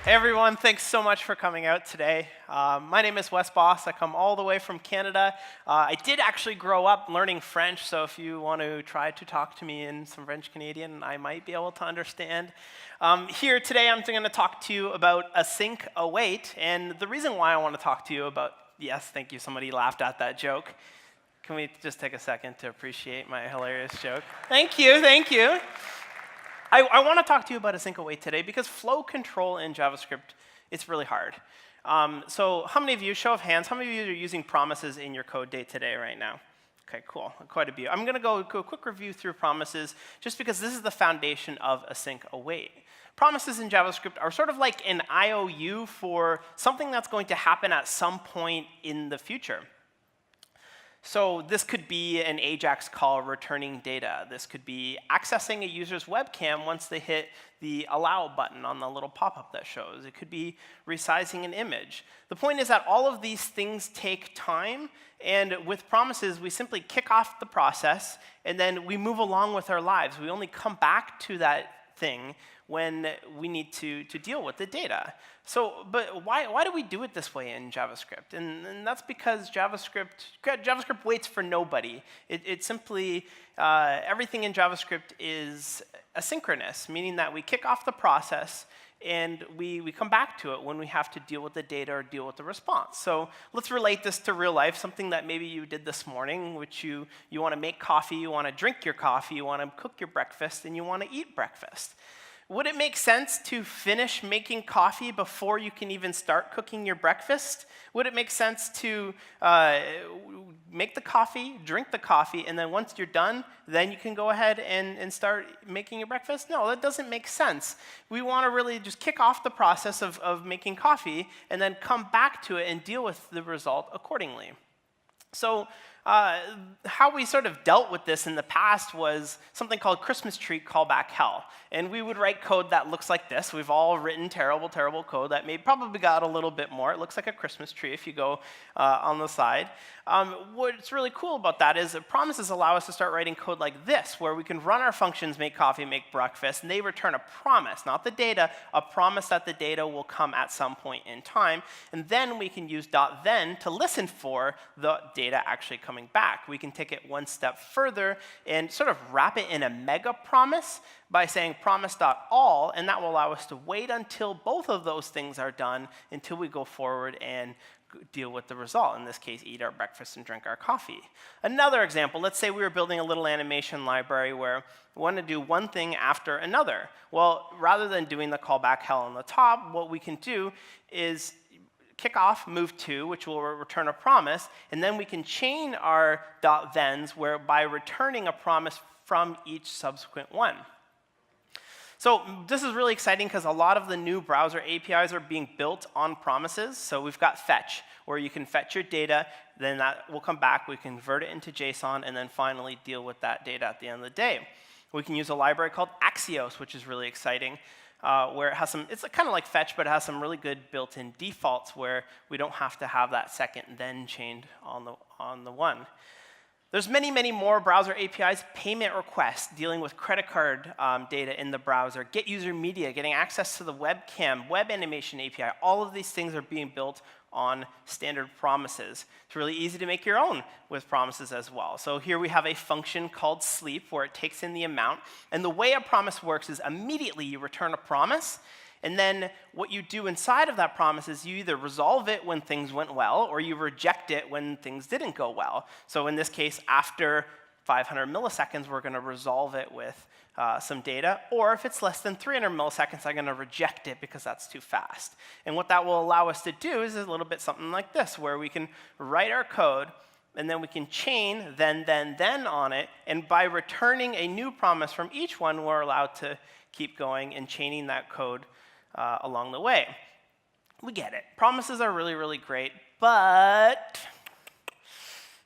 Hey everyone, thanks so much for coming out today. My name is Wes Bos. I come all the way from Canada. I did actually grow up learning French, so if you want to try to talk to me in some French Canadian, I might be able to understand. Here today, I'm going to talk to you about Async Await, and the reason why I want to talk to you about, yes, thank you, somebody laughed at that joke. Can we just take a second to appreciate my hilarious joke? Thank you, thank you. I want to talk to you about Async Await today because flow control in JavaScript, it's really hard. So how many of you, show of hands, how many of you are using promises in your code day to day right now? OK, cool, quite a few. I'm going to go a quick review through promises just because this is the foundation of Async Await. Promises in JavaScript are sort of like an IOU for something that's going to happen at some point in the future. So this could be an AJAX call returning data. This could be accessing a user's webcam once they hit the allow button on the little pop-up that shows. It could be resizing an image. The point is that all of these things take time. And with promises, we simply kick off the process, and then we move along with our lives. We only come back to that thing when we need to deal with the data. So, but why do we do it this way in JavaScript? And that's because JavaScript waits for nobody. It simply, everything in JavaScript is asynchronous, meaning that we kick off the process and we come back to it when we have to deal with the data or deal with the response. So let's relate this to real life, something that maybe you did this morning, which you want to make coffee, you want to drink your coffee, you want to cook your breakfast, and you want to eat breakfast. Would it make sense to finish making coffee before you can even start cooking your breakfast? Would it make sense to make the coffee, drink the coffee, and then once you're done, then you can go ahead and start making your breakfast? No, that doesn't make sense. We want to really just kick off the process of making coffee and then come back to it and deal with the result accordingly. So how we sort of dealt with this in the past was something called Christmas tree callback hell. And we would write code that looks like this. We've all written terrible, terrible code that probably got a little bit more. It looks like a Christmas tree if you go on the side. What's really cool about that is that promises allow us to start writing code like this, where we can run our functions, make coffee, make breakfast, and they return a promise, not the data, a promise that the data will come at some point in time. And then we can use .then to listen for the data actually coming back. We can take it one step further and sort of wrap it in a mega promise by saying promise.all, and that will allow us to wait until both of those things are done until we go forward and deal with the result. In this case, eat our breakfast and drink our coffee. Another example, let's say we were building a little animation library where we want to do one thing after another. Well, rather than doing the callback hell on the top, what we can do is kick off move to, which will return a promise, and then we can chain our .thens by returning a promise from each subsequent one. So this is really exciting because a lot of the new browser APIs are being built on promises. So we've got fetch, where you can fetch your data, then that will come back, we convert it into JSON, and then finally deal with that data at the end of the day. We can use a library called Axios, which is really exciting, where it has some, it's kind of like fetch, but it has some really good built-in defaults where we don't have to have that second then chained on the one. There's many, many more browser APIs, payment requests, dealing with credit card data in the browser, get user media, getting access to the webcam, web animation API. All of these things are being built on standard promises. It's really easy to make your own with promises as well. So here we have a function called sleep where it takes in the amount. And the way a promise works is immediately you return a promise. And then what you do inside of that promise is you either resolve it when things went well, or you reject it when things didn't go well. So in this case, after 500 milliseconds, we're going to resolve it with some data. Or if it's less than 300 milliseconds, I'm going to reject it because that's too fast. And what that will allow us to do is a little bit something like this, where we can write our code, and then we can chain then on it. And by returning a new promise from each one, we're allowed to keep going and chaining that code along the way. We get it. Promises are really, really great, but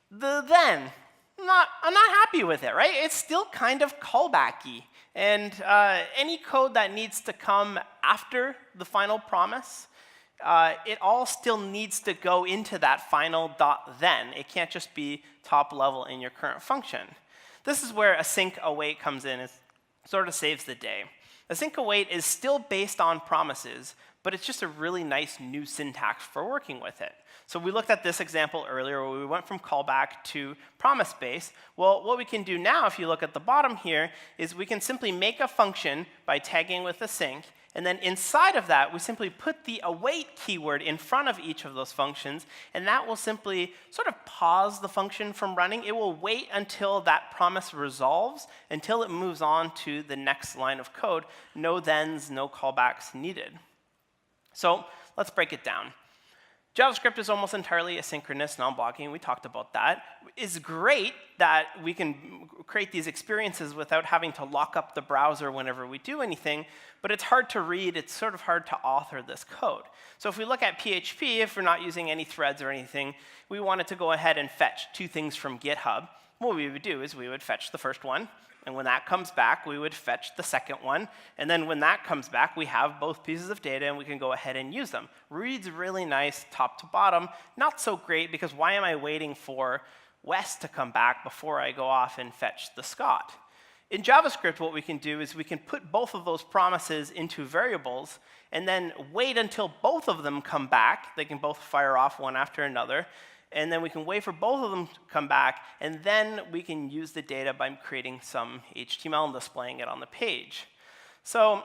the then, I'm not happy with it, right? It's still kind of callback-y. And any code that needs to come after the final promise, it all still needs to go into that final .then. It can't just be top level in your current function. This is where Async Await comes in. It sort of saves the day. Async Await is still based on promises, but it's just a really nice new syntax for working with it. So we looked at this example earlier where we went from callback to promise base. Well, what we can do now, if you look at the bottom here, is we can simply make a function by tagging with async, and then inside of that, we simply put the await keyword in front of each of those functions, and that will simply sort of pause the function from running. It will wait until that promise resolves, until it moves on to the next line of code. No thens, no callbacks needed. So let's break it down. JavaScript is almost entirely asynchronous, non-blocking. We talked about that. It's great that we can create these experiences without having to lock up the browser whenever we do anything, but it's hard to read. It's sort of hard to author this code. So if we look at PHP, if we're not using any threads or anything, we wanted to go ahead and fetch two things from GitHub. What we would do is we would fetch the first one, and when that comes back, we would fetch the second one. And then when that comes back, we have both pieces of data, and we can go ahead and use them. Reads really nice top to bottom. Not so great, because why am I waiting for Wes to come back before I go off and fetch the Scott? In JavaScript, what we can do is we can put both of those promises into variables, and then wait until both of them come back. They can both fire off one after another. And then we can wait for both of them to come back, and then we can use the data by creating some HTML and displaying it on the page. So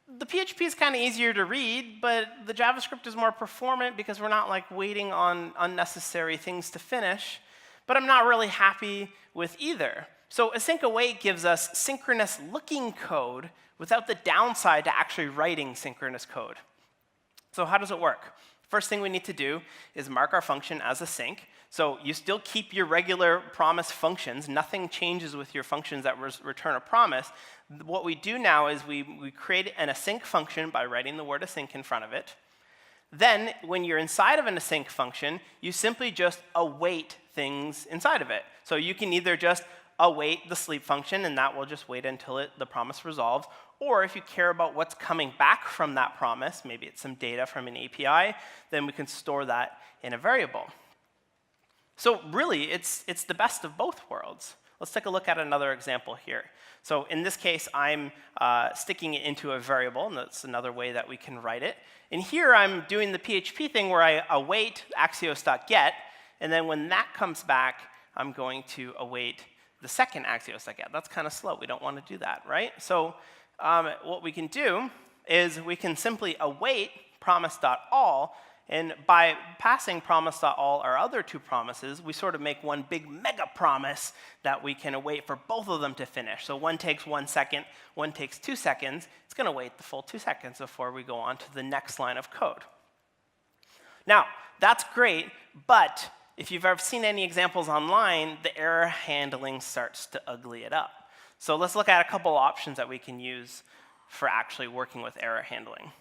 the PHP is kind of easier to read, but the JavaScript is more performant because we're not like waiting on unnecessary things to finish. But I'm not really happy with either. So Async Await gives us synchronous-looking code without the downside to actually writing synchronous code. So how does it work? First thing we need to do is mark our function as async. So you still keep your regular promise functions. Nothing changes with your functions that return a promise. What we do now is we create an async function by writing the word async in front of it. Then, when you're inside of an async function, you simply just await things inside of it. So you can either just await the sleep function, and that will just wait until the promise resolves. Or if you care about what's coming back from that promise, maybe it's some data from an API, then we can store that in a variable. So really, it's the best of both worlds. Let's take a look at another example here. So in this case, I'm sticking it into a variable, and that's another way that we can write it. And here I'm doing the PHP thing where I await axios.get, and then when that comes back, I'm going to await the second axios.get. That's kind of slow. We don't want to do that, right? So what we can do is we can simply await promise.all, and by passing promise.all our other two promises, we sort of make one big mega promise that we can await for both of them to finish. So one takes 1 second, one takes 2 seconds. It's going to wait the full 2 seconds before we go on to the next line of code. Now, that's great, but if you've ever seen any examples online, the error handling starts to ugly it up. So let's look at a couple options that we can use for actually working with error handling.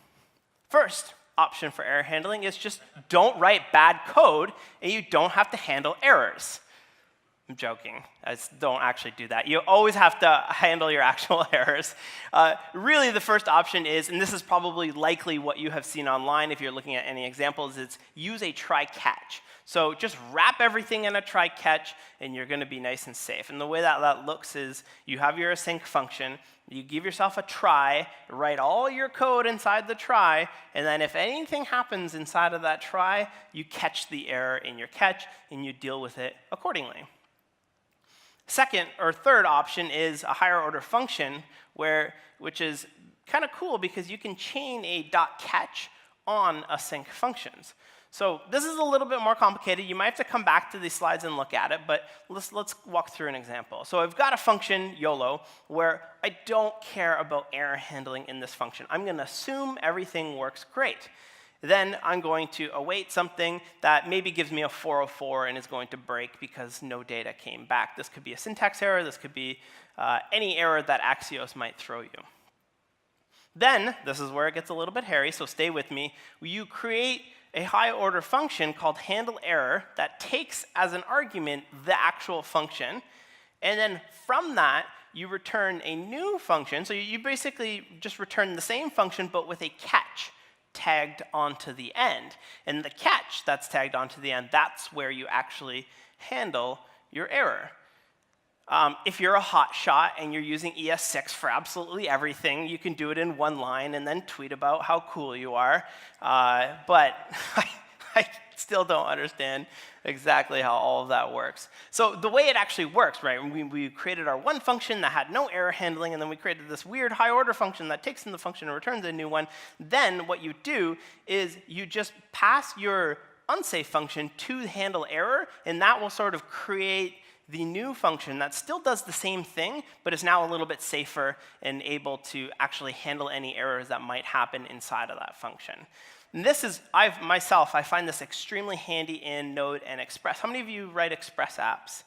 First option for error handling is just don't write bad code, and you don't have to handle errors. I'm joking. Don't actually do that. You always have to handle your actual errors. Really, the first option is, and this is probably likely what you have seen online if you're looking at any examples, is use a try-catch. So just wrap everything in a try-catch, and you're going to be nice and safe. And the way that looks is you have your async function. You give yourself a try, write all your code inside the try, and then if anything happens inside of that try, you catch the error in your catch, and you deal with it accordingly. Second or third option is a higher order function, which is kind of cool because you can chain a .catch on async functions. So this is a little bit more complicated. You might have to come back to these slides and look at it, but let's walk through an example. So I've got a function, YOLO, where I don't care about error handling in this function. I'm going to assume everything works great. Then I'm going to await something that maybe gives me a 404 and is going to break because no data came back. This could be a syntax error. This could be any error that Axios might throw you. Then, this is where it gets a little bit hairy, so stay with me. You create a high-order function called handleError that takes as an argument the actual function, and then from that, you return a new function. So you basically just return the same function, but with a catch tagged onto the end. And the catch that's tagged onto the end, that's where you actually handle your error. If you're a hotshot and you're using ES6 for absolutely everything, you can do it in one line and then tweet about how cool you are. But I still don't understand exactly how all of that works. So the way it actually works, right, we created our one function that had no error handling, and then we created this weird high-order function that takes in the function and returns a new one. Then what you do is you just pass your unsafe function to handle error, and that will sort of create the new function that still does the same thing, but is now a little bit safer and able to actually handle any errors that might happen inside of that function. And this is, I find this extremely handy in Node and Express. How many of you write Express apps?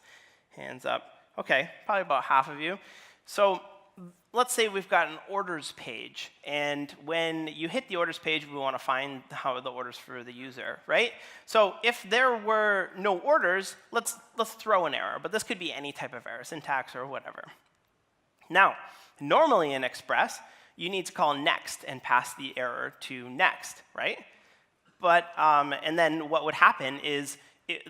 Hands up. OK, probably about half of you. So let's say we've got an orders page. And when you hit the orders page, we want to find how the orders for the user, right? So if there were no orders, let's throw an error. But this could be any type of error, syntax or whatever. Now, normally in Express, you need to call next and pass the error to next, right? But, and then what would happen is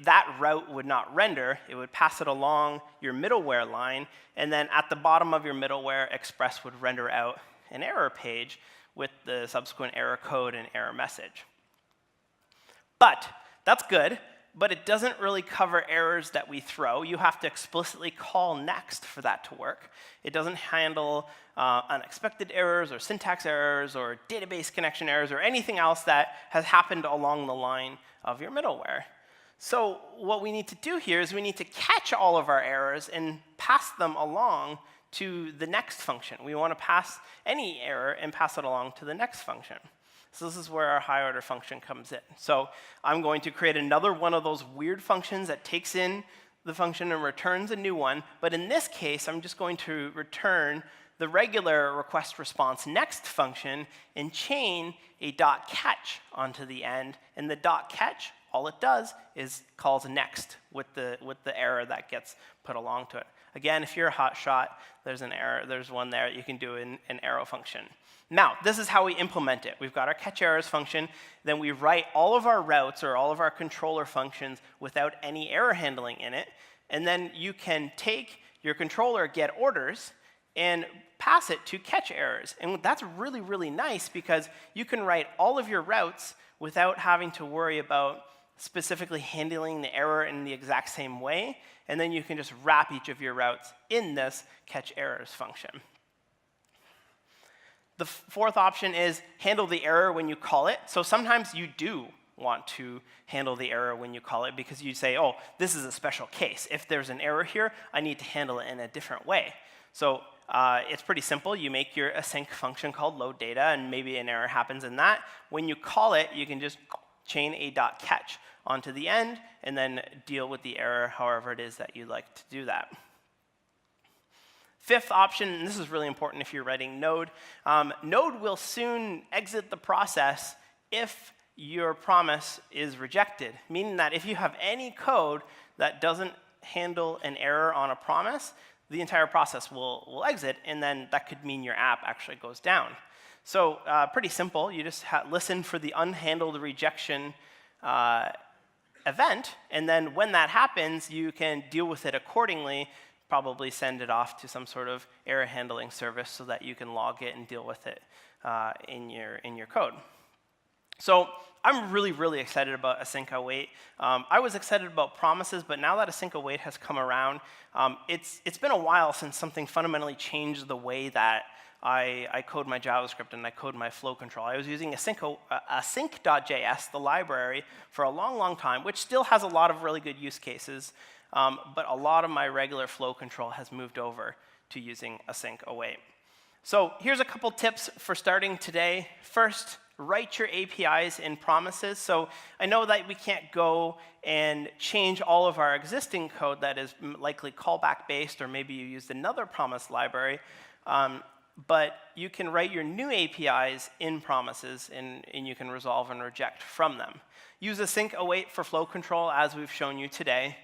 that route would not render. It would pass it along your middleware line, and then at the bottom of your middleware, Express would render out an error page with the subsequent error code and error message. But that's good, but it doesn't really cover errors that we throw. You have to explicitly call next for that to work. It doesn't handle unexpected errors or syntax errors or database connection errors or anything else that has happened along the line of your middleware. So what we need to do here is we need to catch all of our errors and pass them along to the next function. We want to pass any error and pass it along to the next function. So this is where our high-order function comes in. So I'm going to create another one of those weird functions that takes in the function and returns a new one. But in this case, I'm just going to return the regular request response next function and chain a .catch onto the end. And the .catch, all it does is calls next with the error that gets put along to it. Again, if you're a hotshot, there's an error. There's one there that you can do in an arrow function. Now, this is how we implement it. We've got our catch errors function. Then we write all of our routes or all of our controller functions without any error handling in it. And then you can take your controller get orders and pass it to catch errors. And that's really, really nice because you can write all of your routes without having to worry about specifically handling the error in the exact same way. And then you can just wrap each of your routes in this catch errors function. The fourth option is handle the error when you call it. So sometimes you do want to handle the error when you call it because you say, oh, this is a special case. If there's an error here, I need to handle it in a different way. So it's pretty simple. You make your async function called load data, and maybe an error happens in that. When you call it, you can just chain a .catch onto the end and then deal with the error however it is that you'd like to do that. Fifth option, and this is really important if you're writing Node, Node will soon exit the process if your promise is rejected, meaning that if you have any code that doesn't handle an error on a promise, the entire process will exit, and then that could mean your app actually goes down. So pretty simple. You just listen for the unhandled rejection event, and then when that happens, you can deal with it accordingly, probably send it off to some sort of error handling service so that you can log it and deal with it in your code. So I'm really, really excited about Async Await. I was excited about promises, but now that Async Await has come around, it's been a while since something fundamentally changed the way that I code my JavaScript and I code my flow control. I was using async.js, the library, for a long, long time, which still has a lot of really good use cases. But a lot of my regular flow control has moved over to using Async Await. So here's a couple tips for starting today. First, write your APIs in promises. So I know that we can't go and change all of our existing code that is likely callback-based, or maybe you used another promise library. But you can write your new APIs in promises, and you can resolve and reject from them. Use Async Await for flow control, as we've shown you today.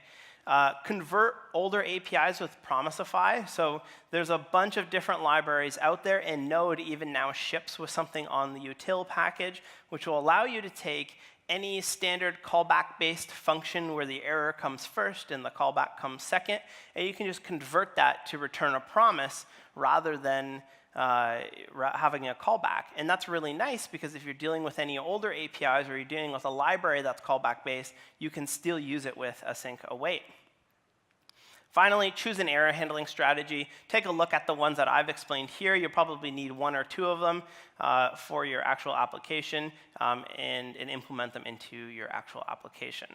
convert older APIs with Promisify. So there's a bunch of different libraries out there, and Node even now ships with something on the util package, which will allow you to take any standard callback-based function where the error comes first and the callback comes second, and you can just convert that to return a promise rather than having a callback. And that's really nice because if you're dealing with any older APIs or you're dealing with a library that's callback-based, you can still use it with Async Await. Finally, choose an error handling strategy. Take a look at the ones that I've explained here. You'll probably need 1 or 2 of them for your actual application and implement them into your actual application.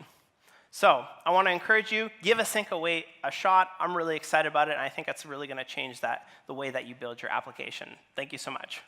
So I want to encourage you, give Async Await a shot. I'm really excited about it, and I think it's really going to change the way that you build your application. Thank you so much.